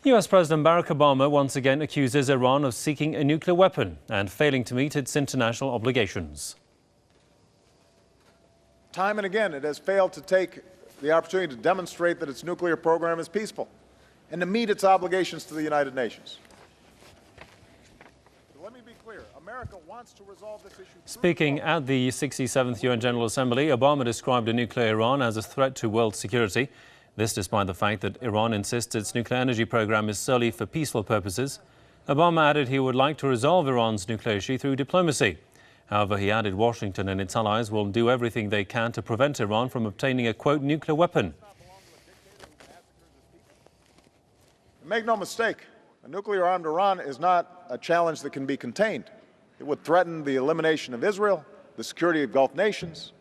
US President Barack Obama once again accuses Iran of seeking a nuclear weapon and failing to meet its international obligations. Time and again, it has failed to take the opportunity to demonstrate that its nuclear program is peaceful and to meet its obligations to the United Nations. Let me be clear, America wants to resolve this issue. Speaking at the 67th UN General Assembly, Obama described a nuclear Iran as a threat to world security. This despite the fact that Iran insists its nuclear energy program is solely for peaceful purposes. Obama added he would like to resolve Iran's nuclear issue through diplomacy. However, he added Washington and its allies will do everything they can to prevent Iran from obtaining a, quote, nuclear weapon. Make no mistake, a nuclear-armed Iran is not a challenge that can be contained. It would threaten the elimination of Israel, the security of Gulf nations,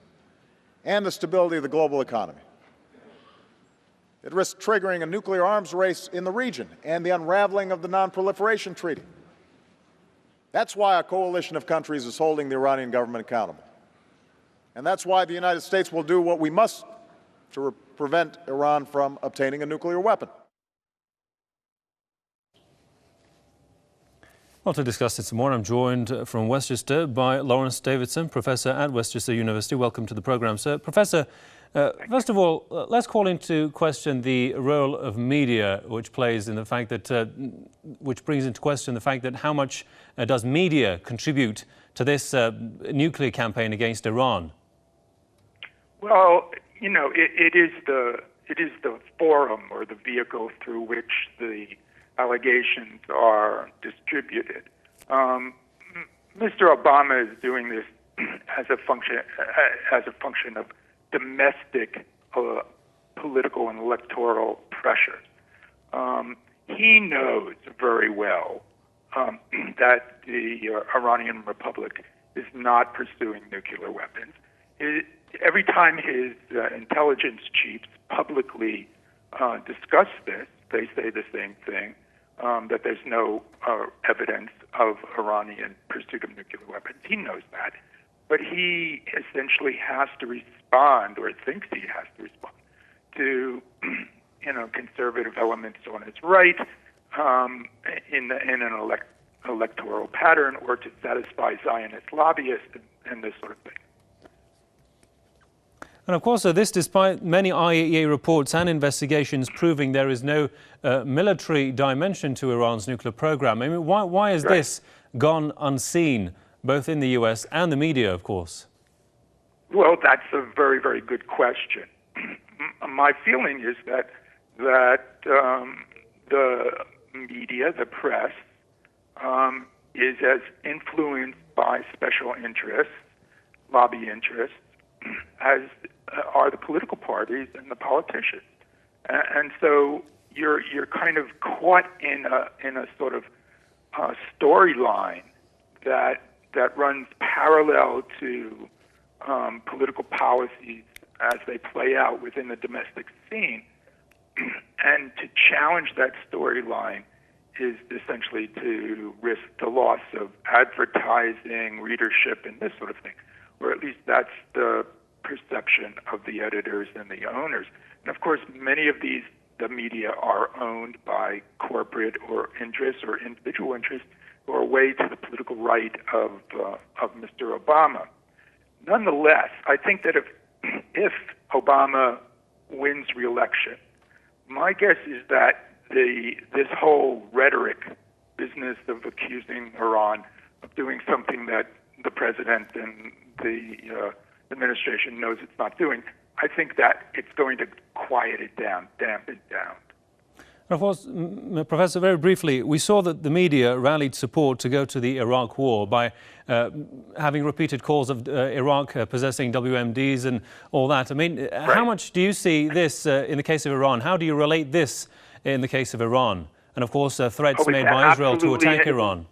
and the stability of the global economy. It risks triggering a nuclear arms race in the region and the unraveling of the Non-Proliferation Treaty. That's why a coalition of countries is holding the Iranian government accountable. And that's why the United States will do what we must to prevent Iran from obtaining a nuclear weapon. Well, to discuss this more, I'm joined from Westchester by Lawrence Davidson, professor at Westchester University. Welcome to the program, sir. Professor, first of all, let's call into question the role of media, which plays in the fact that, which brings into question the fact that how much does media contribute to this nuclear campaign against Iran? Well, you know, it is the forum or the vehicle through which the allegations are distributed. Mr. Obama is doing this as a function of domestic political and electoral pressures. He knows very well that the Iranian Republic is not pursuing nuclear weapons. Every time his intelligence chiefs publicly discuss this, they say the same thing, that there's no evidence of Iranian pursuit of nuclear weapons. He knows that. But he essentially has to respond, or thinks he has to respond, to conservative elements on his right in an electoral pattern, or to satisfy Zionist lobbyists and this sort of thing. And of course, this despite many IAEA reports and investigations proving there is no military dimension to Iran's nuclear program. I mean, why has this gone unseen, both in the US and the media, of course? Well, that's a very, very good question. My feeling is that the media, the press, is as influenced by special interests, lobby interests, as are the political parties and the politicians, and so you're kind of caught in a sort of storyline that runs parallel to political policies as they play out within the domestic scene, and to challenge that storyline is essentially to risk the loss of advertising, readership, and this sort of thing. Or at least that's the perception of the editors and the owners. And of course, many of the media are owned by corporate or interests or individual interests who are way to the political right of Mr. Obama. Nonetheless, I think that if Obama wins re-election, my guess is that this whole rhetoric business of accusing Iran of doing something that the president and the administration knows it's not doing, I think that it's going to quiet it down, damp it down. Of course, Professor, very briefly, we saw that the media rallied support to go to the Iraq war by having repeated calls of Iraq possessing WMDs and all that. I mean, how much do you see this in the case of Iran? How do you relate this in the case of Iran? And of course, threats made by Israel to attack Iran.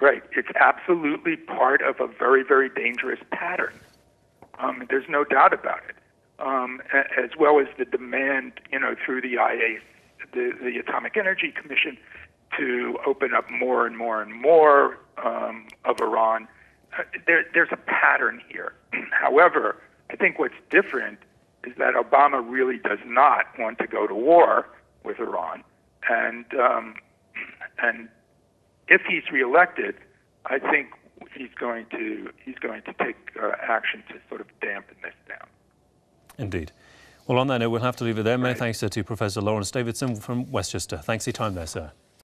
Right. It's absolutely part of a very, very dangerous pattern. There's no doubt about it. As well as the demand, through the IAEA, the Atomic Energy Commission, to open up more and more and more of Iran. There's a pattern here. However, I think what's different is that Obama really does not want to go to war with Iran. and if he's reelected, I think he's going to take action to sort of dampen this down. Indeed. Well, on that note, we'll have to leave it there. Many thanks to Professor Lawrence Davidson from Westchester. Thanks for your time there, sir.